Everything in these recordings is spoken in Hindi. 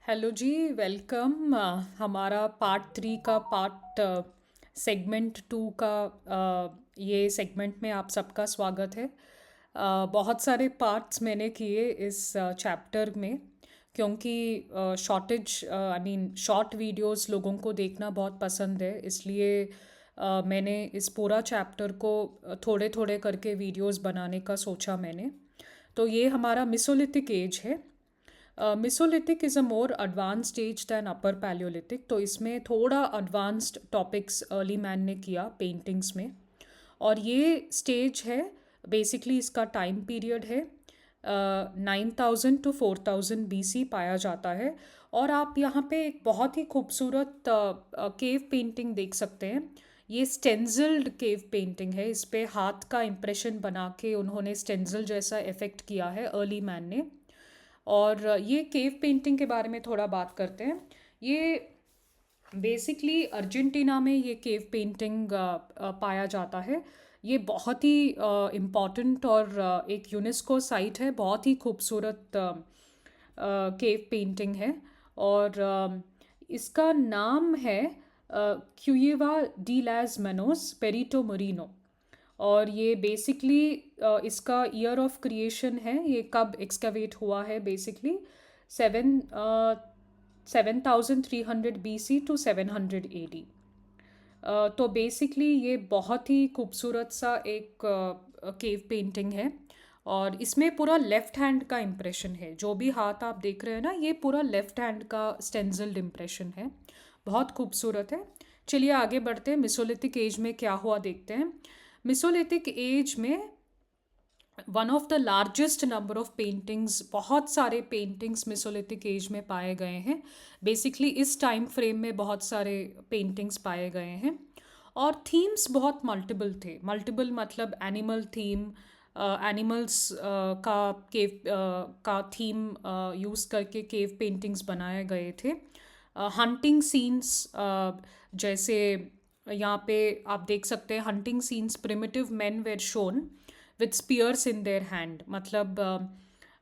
हेलो जी, वेलकम। हमारा पार्ट 3 का पार्ट सेगमेंट 2 का ये सेगमेंट में आप सबका स्वागत है। बहुत सारे पार्ट्स मैंने किए इस चैप्टर में क्योंकि shortage I mean short videos लोगों को देखना बहुत पसंद है, इसलिए मैंने इस पूरा चैप्टर को थोड़े थोड़े करके वीडियोस बनाने का सोचा मैंने। तो ये हमारा मिसोलिथिक एज है। Mesolithic is a more advanced age than upper palaeolithic, तो इसमें थोड़ा एडवांस्ड टॉपिक्स अर्ली मैन ने किया पेंटिंग्स में। और ये स्टेज है, बेसिकली इसका टाइम पीरियड है 9000 to 4000 BC पाया जाता है। और आप यहाँ पे एक बहुत ही खूबसूरत केव पेंटिंग देख सकते हैं। ये स्टेंजल्ड केव पेंटिंग है, इस पे हाथ का इम्प्रेशन बना के उन्होंने स्टेंजल जैसा इफेक्ट किया है अर्ली मैन ने। और ये केव पेंटिंग के बारे में थोड़ा बात करते हैं। ये बेसिकली अर्जेंटीना में ये केव पेंटिंग पाया जाता है। ये बहुत ही इम्पॉर्टेंट और एक यूनेस्को साइट है, बहुत ही खूबसूरत केव पेंटिंग है। और इसका नाम है क्यूएवा डी लाज मेनोस पेरिटो मोरिनो। और ये बेसिकली इसका ईयर ऑफ क्रिएशन है, ये कब एक्सकवेट हुआ है, बेसिकली 7300 BC to 700 AD। तो बेसिकली ये बहुत ही खूबसूरत सा एक केव पेंटिंग है। और इसमें पूरा लेफ्ट हैंड का इम्प्रेशन है, जो भी हाथ आप देख रहे हैं ना, ये पूरा लेफ्ट हैंड का स्टेंजल्ड इम्प्रेशन है। बहुत खूबसूरत है। चलिए आगे बढ़ते हैं, मिसोलिथिक एज में क्या हुआ देखते हैं। मिसोलिथिक एज में one of the largest number of paintings, बहुत सारे पेंटिंग्स मिसोलिथिक एज में पाए गए हैं। बेसिकली इस टाइम फ्रेम में बहुत सारे पेंटिंग्स पाए गए हैं। और थीम्स बहुत मल्टीपल थे। मल्टीपल मतलब एनिमल थीम, एनिमल्स का केव का थीम यूज़ करके केव पेंटिंग्स बनाए गए थे। हंटिंग सीन्स, जैसे यहाँ पे आप देख सकते हैं hunting scenes, primitive men were shown with spears in their hand. मतलब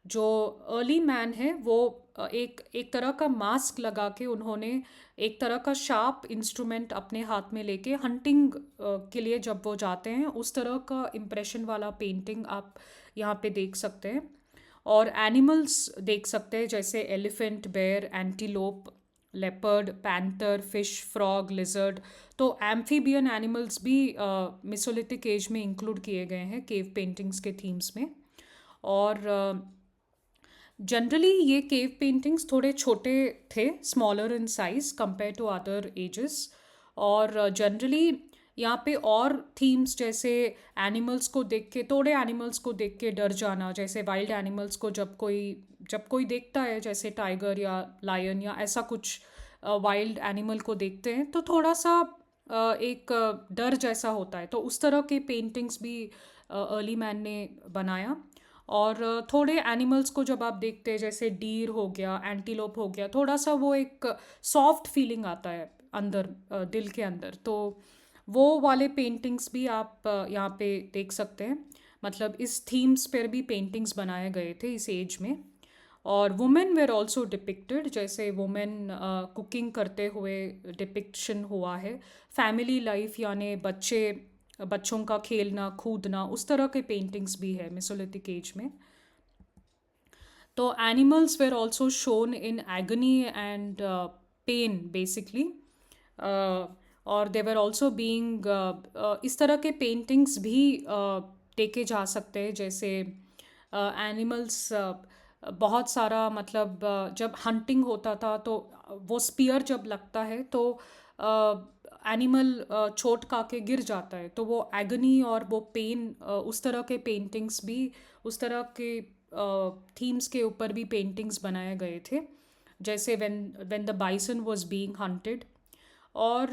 जो अर्ली मैन है वो एक एक तरह का मास्क लगा के उन्होंने एक तरह का शार्प इंस्ट्रूमेंट अपने हाथ में लेके हंटिंग के लिए जब वो जाते हैं, उस तरह का इम्प्रेशन वाला पेंटिंग आप यहाँ पे देख सकते हैं। और एनिमल्स देख सकते हैं, जैसे elephant, bear, antelope, leopard, panther, fish, frog, lizard. तो एम्फीबियन एनिमल्स भी मिसोलिथिक एज में इंक्लूड किए गए हैं केव पेंटिंग्स के थीम्स में। और जनरली ये केव पेंटिंग्स थोड़े छोटे थे, smaller in size compared to other ages. और जनरली यहाँ पे और थीम्स, जैसे एनिमल्स को देख के, थोड़े एनिमल्स को देख के डर जाना, जैसे वाइल्ड एनिमल्स को जब कोई देखता है, जैसे टाइगर या लायन या ऐसा कुछ वाइल्ड एनिमल को देखते हैं, तो थोड़ा सा एक डर जैसा होता है। तो उस तरह के पेंटिंग्स भी अर्ली मैन ने बनाया। और थोड़े एनिमल्स को जब आप देखते हैं, जैसे डीर हो गया, एंटीलोप हो गया, थोड़ा सा वो एक सॉफ्ट फीलिंग आता है अंदर, दिल के अंदर। तो वो वाले पेंटिंग्स भी आप यहाँ पे देख सकते हैं। मतलब इस थीम्स पर भी पेंटिंग्स बनाए गए थे इस एज में। और वुमेन वेर ऑल्सो डिपिक्टेड, जैसे वुमेन कुकिंग करते हुए डिपिक्शन हुआ है। फैमिली लाइफ यानी बच्चों का खेलना कूदना, उस तरह के पेंटिंग्स भी है मेसोलिथिक एज में। तो animals were also shown in agony and pain basically. और दे वर ऑल्सो बीइंग, इस तरह के पेंटिंग्स भी देखे जा सकते हैं, जैसे एनिमल्स बहुत सारा, मतलब जब हंटिंग होता था तो वो स्पीयर जब लगता है तो एनिमल चोट खा के गिर जाता है, तो वो एगनी और वो पेन, उस तरह के पेंटिंग्स भी, उस तरह के थीम्स के ऊपर भी पेंटिंग्स बनाए गए थे, जैसे when when the bison was being hunted. और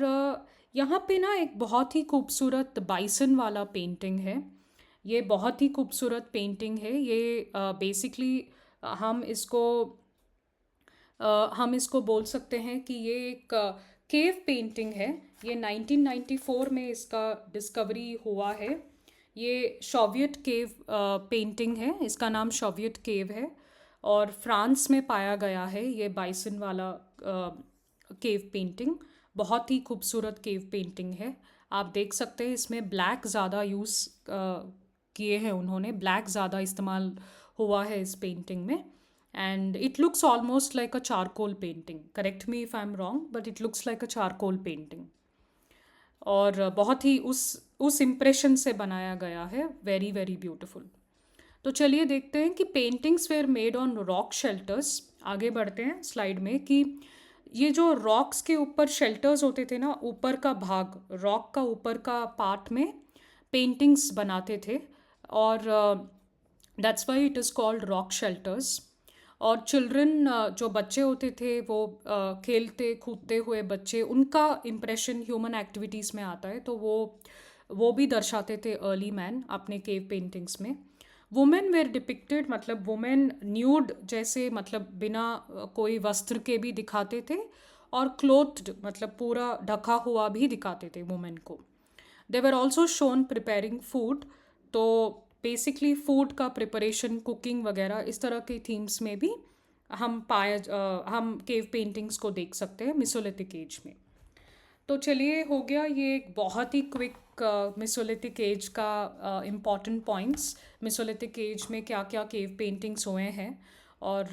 यहाँ पे ना एक बहुत ही खूबसूरत बाइसन वाला पेंटिंग है। ये बहुत ही खूबसूरत पेंटिंग है। ये बेसिकली हम इसको हम इसको बोल सकते हैं कि ये एक केव पेंटिंग है। ये 1994 में इसका डिस्कवरी हुआ है। ये सोवियत केव पेंटिंग है, इसका नाम सोवियत केव है। और फ्रांस में पाया गया है ये बाइसन वाला केव पेंटिंग। बहुत ही खूबसूरत केव पेंटिंग है। आप देख सकते हैं इसमें ब्लैक ज़्यादा यूज़ किए हैं उन्होंने, ब्लैक ज़्यादा इस्तेमाल हुआ है इस पेंटिंग में। And it looks almost like a charcoal painting, correct me if I am wrong, but it looks like a charcoal painting. और बहुत ही उस इम्प्रेशन से बनाया गया है, वेरी वेरी ब्यूटिफुल। तो चलिए देखते हैं कि paintings were made on rock shelters. आगे बढ़ते हैं स्लाइड में कि ये जो रॉक्स के ऊपर शेल्टर्स होते थे ना, ऊपर का भाग, रॉक का ऊपर का पार्ट में पेंटिंग्स बनाते थे। और that's why it is called rock shelters. और चिल्ड्रन, जो बच्चे होते थे वो खेलते कूदते हुए बच्चे, उनका इम्प्रेशन ह्यूमन एक्टिविटीज़ में आता है, तो वो भी दर्शाते थे अर्ली मैन अपने केव पेंटिंग्स में। वुमेन वेर डिपिक्टेड, मतलब वुमेन न्यूड जैसे, मतलब बिना कोई वस्त्र के भी दिखाते थे, और क्लोथ्ड मतलब पूरा ढका हुआ भी दिखाते थे वुमेन को। They were also shown preparing food. तो बेसिकली फूड का प्रिपरेशन, कुकिंग वगैरह इस तरह के थीम्स में भी हम केव पेंटिंग्स को देख सकते हैं मिसोलिथिक एज में। तो चलिए, हो गया ये एक बहुत ही क्विक मिसोलिथिक एज का इम्पॉर्टेंट पॉइंट्स। मिसोलिथिक एज में क्या क्या केव पेंटिंग्स हुए हैं और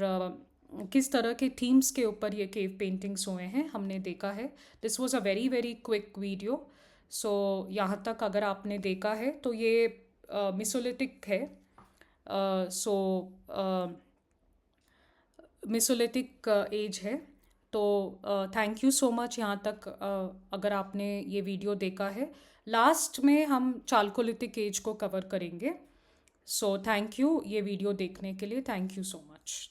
किस तरह के थीम्स के ऊपर ये केव पेंटिंग्स हुए हैं हमने देखा है। This was a very very quick video. So यहाँ तक अगर आपने देखा है तो ये मिसोलिथिक है। सो मिसोलिथिक एज है। तो थैंक यू सो मच यहाँ तक अगर आपने ये वीडियो देखा है। लास्ट में हम चालकोलिथिक एज को कवर करेंगे। सो थैंक यू ये वीडियो देखने के लिए, थैंक यू सो मच।